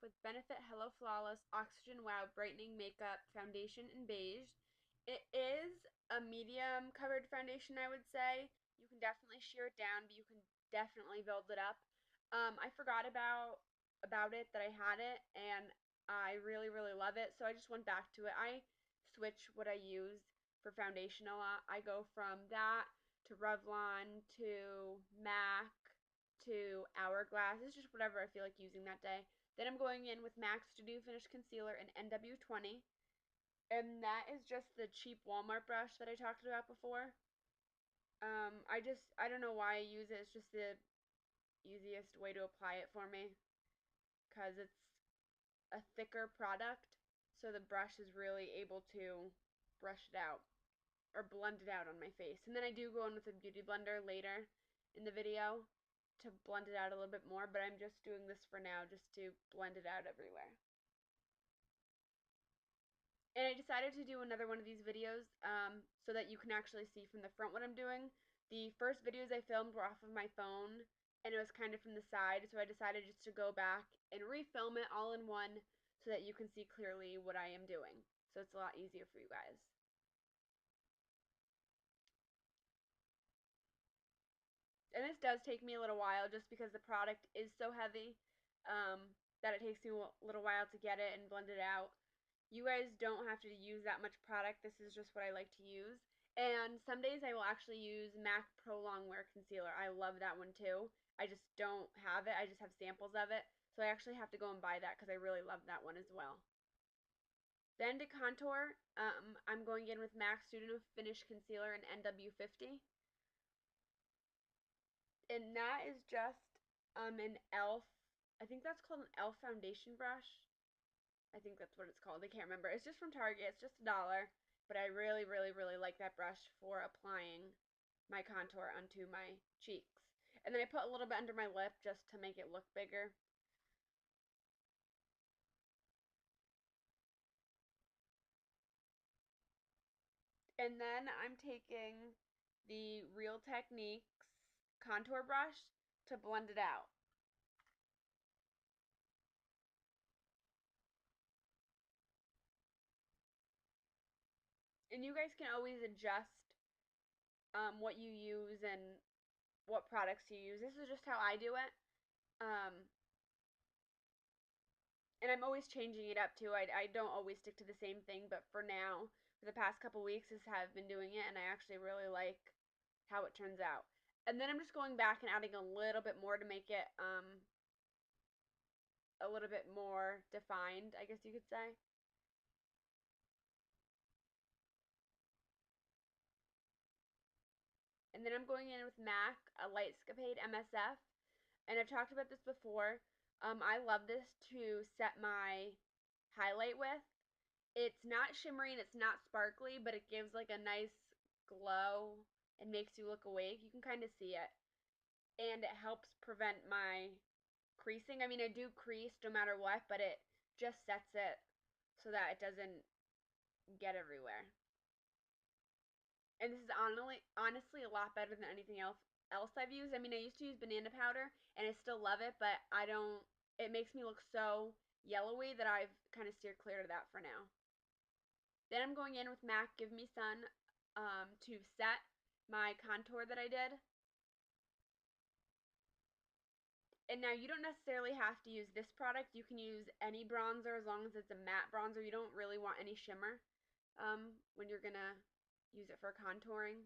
with Benefit Hello Flawless Oxygen Wow Brightening Makeup Foundation in Beige. It is a medium covered foundation, I would say. You can definitely sheer it down, but you can definitely build it up. I forgot about it, that I had it, and I really, really love it, so I just went back to it. I switch what I use for foundation a lot. I go from that to Revlon to MAC to Hourglass. It's just whatever I feel like using that day. Then I'm going in with MAC Studio Finish Concealer in NW20. And that is just the cheap Walmart brush that I talked about before. I don't know why I use it. It's just the easiest way to apply it for me. Because it's a thicker product. So the brush is really able to brush it out. Or blend it out on my face. And then I do go in with a beauty blender later in the video to blend it out a little bit more, but I'm just doing this for now just to blend it out everywhere. And I decided to do another one of these videos so that you can actually see from the front what I'm doing. The first videos I filmed were off of my phone, and it was kind of from the side, so I decided just to go back and refilm it all in one so that you can see clearly what I am doing. So it's a lot easier for you guys. And this does take me a little while just because the product is so heavy that it takes me a little while to get it and blend it out. You guys don't have to use that much product. This is just what I like to use. And some days I will actually use MAC Pro Longwear Concealer. I love that one too. I just don't have it. I just have samples of it. So I actually have to go and buy that because I really love that one as well. Then to contour, I'm going in with MAC Studio Finish Concealer in NW50. And that is just an e.l.f. I think that's called an e.l.f. foundation brush. I think that's what it's called. I can't remember. It's just from Target. It's just $1, but I really, really, really like that brush for applying my contour onto my cheeks. And then I put a little bit under my lip just to make it look bigger. And then I'm taking the Real Techniques contour brush to blend it out. And you guys can always adjust what you use and what products you use. This is just how I do it. Um, and I'm always changing it up too. I don't always stick to the same thing, but for now, for the past couple weeks, is how I've been doing it, and I actually really like how it turns out. And then I'm just going back and adding a little bit more to make it a little bit more defined, I guess you could say. And then I'm going in with MAC, a Lightscapade MSF. And I've talked about this before. I love this to set my highlight with. It's not shimmery and it's not sparkly, but it gives like a nice glow and makes you look awake. You can kind of see it. And it helps prevent my creasing. I mean, I do crease no matter what, but it just sets it so that it doesn't get everywhere. And this is honestly a lot better than anything else I've used. I mean, I used to use banana powder and I still love it, but I don't, it makes me look so yellowy that I've kind of steered clear to that for now. Then I'm going in with MAC Give Me Sun to set my contour that I did. And now you don't necessarily have to use this product. You can use any bronzer as long as it's a matte bronzer. You don't really want any shimmer when you're going to use it for contouring.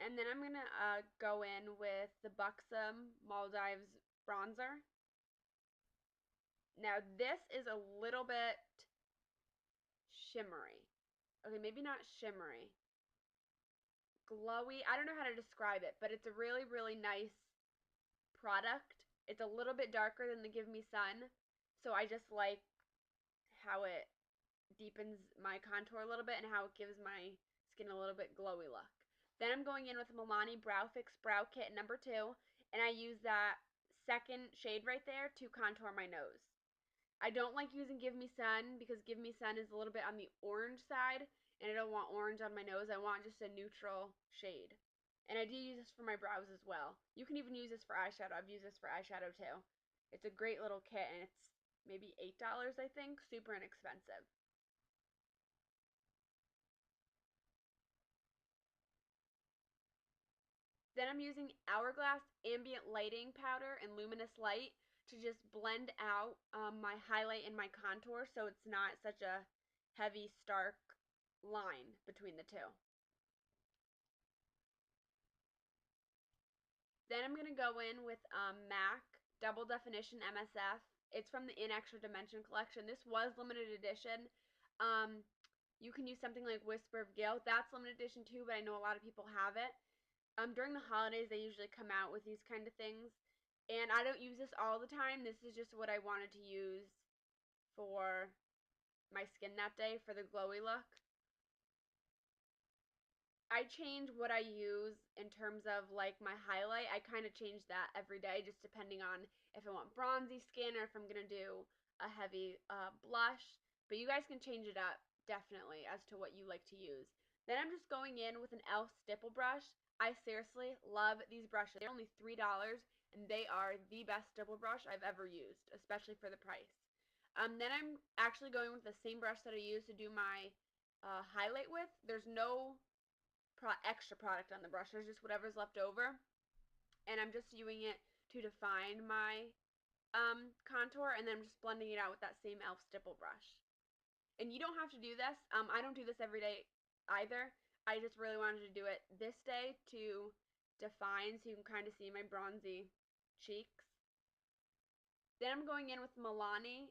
And then I'm going to go in with the Buxom Maldives bronzer. Now this is a little bit shimmery. Okay, maybe not shimmery. Glowy. I don't know how to describe it, but it's a really, really nice product. It's a little bit darker than the Give Me Sun, so I just like how it deepens my contour a little bit and how it gives my skin a little bit glowy look. Then I'm going in with Milani Brow Fix Brow Kit number 2, and I use that second shade right there to contour my nose. I don't like using Give Me Sun because Give Me Sun is a little bit on the orange side, and I don't want orange on my nose. I want just a neutral shade. And I do use this for my brows as well. You can even use this for eyeshadow. I've used this for eyeshadow too. It's a great little kit, and it's maybe $8, I think. Super inexpensive. Then I'm using Hourglass Ambient Lighting Powder and Luminous Light to just blend out my highlight and my contour so it's not such a heavy, stark line between the two. Then I'm going to go in with MAC Double Definition MSF. It's from the In Extra Dimension collection. This was limited edition. You can use something like Whisper of Guilt. That's limited edition too, but I know a lot of people have it. During the holidays, they usually come out with these kind of things. And I don't use this all the time. This is just what I wanted to use for my skin that day for the glowy look. I change what I use in terms of like my highlight. I kind of change that every day just depending on if I want bronzy skin or if I'm going to do a heavy blush. But you guys can change it up definitely as to what you like to use. Then I'm just going in with an e.l.f. stipple brush. I seriously love these brushes. They're only $3 and they are the best stipple brush I've ever used, especially for the price. Then I'm actually going with the same brush that I used to do my highlight with. There's no extra product on the brush. There's just whatever's left over. And I'm just using it to define my contour, and then I'm just blending it out with that same e.l.f. stipple brush. And you don't have to do this. I don't do this every day either. I just really wanted to do it this day to define so you can kind of see my bronzy cheeks. Then I'm going in with Milani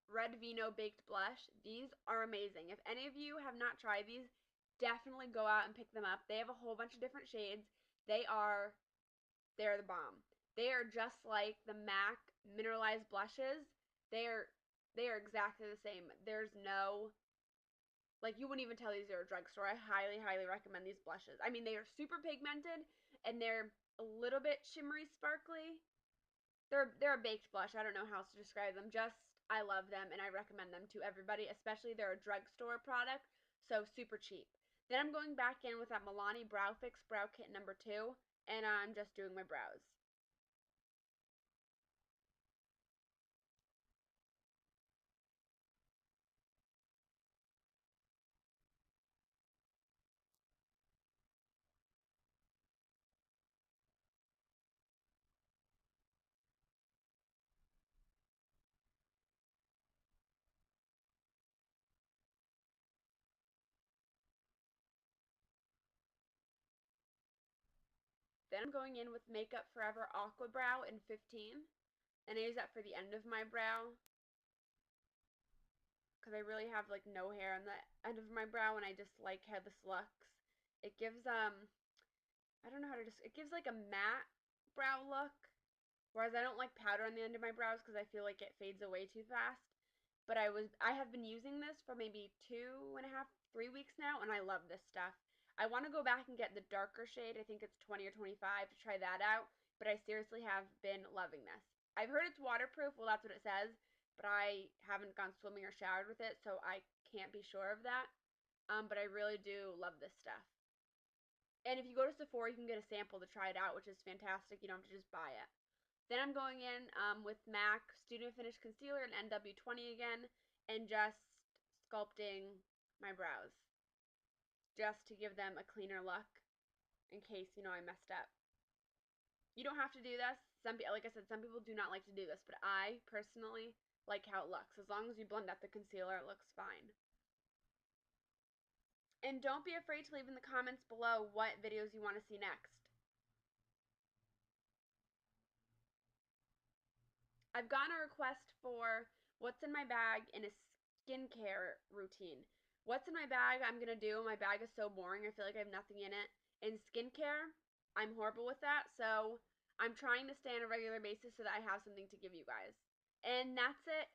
Red Vino Baked Blush. These are amazing. If any of you have not tried these, definitely go out and pick them up. They have a whole bunch of different shades. They're the bomb. They are just like the MAC mineralized blushes. They are exactly the same. There's no, like, you wouldn't even tell these are a drugstore. I highly, highly recommend these blushes. I mean, they are super pigmented and they're a little bit shimmery, sparkly. They're a baked blush. I don't know how else to describe them. Just, I love them and I recommend them to everybody, especially they're a drugstore product, so super cheap. Then I'm going back in with that Milani Brow Fix Brow Kit number 2, and I'm just doing my brows. Then I'm going in with Makeup Forever Aqua Brow in 15, and I use that for the end of my brow because I really have like no hair on the end of my brow and I just like how this looks. It gives I don't know how to it gives like a matte brow look, whereas I don't like powder on the end of my brows because I feel like it fades away too fast. But I have been using this for maybe 2.5, 3 weeks now, and I love this stuff. I want to go back and get the darker shade. I think it's 20 or 25 to try that out, but I seriously have been loving this. I've heard it's waterproof. Well, that's what it says, but I haven't gone swimming or showered with it, so I can't be sure of that. But I really do love this stuff. And if you go to Sephora, you can get a sample to try it out, which is fantastic. You don't have to just buy it. Then I'm going in with MAC Studio Finish Concealer and NW20 again, and just sculpting my brows, just to give them a cleaner look in case, I messed up. You don't have to do this. Like I said, some people do not like to do this, but I personally like how it looks. As long as you blend out the concealer, it looks fine. And don't be afraid to leave in the comments below what videos you want to see next. I've gotten a request for what's in my bag in a skincare routine. What's in my bag I'm going to do. My bag is so boring. I feel like I have nothing in it. In skincare, I'm horrible with that. So I'm trying to stay on a regular basis so that I have something to give you guys. And that's it.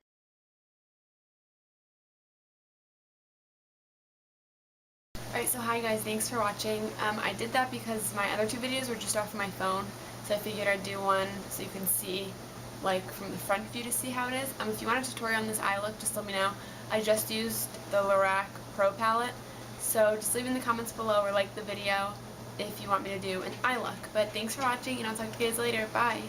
Alright, so hi guys, thanks for watching. I did that because my other 2 videos were just off my phone, so I figured I'd do one so you can see, like, from the front view to see how it is. If you want a tutorial on this eye look, just let me know. I just used the Lorac Pro palette, so just leave in the comments below or like the video if you want me to do an eye look. But thanks for watching, and I'll talk to you guys later. Bye!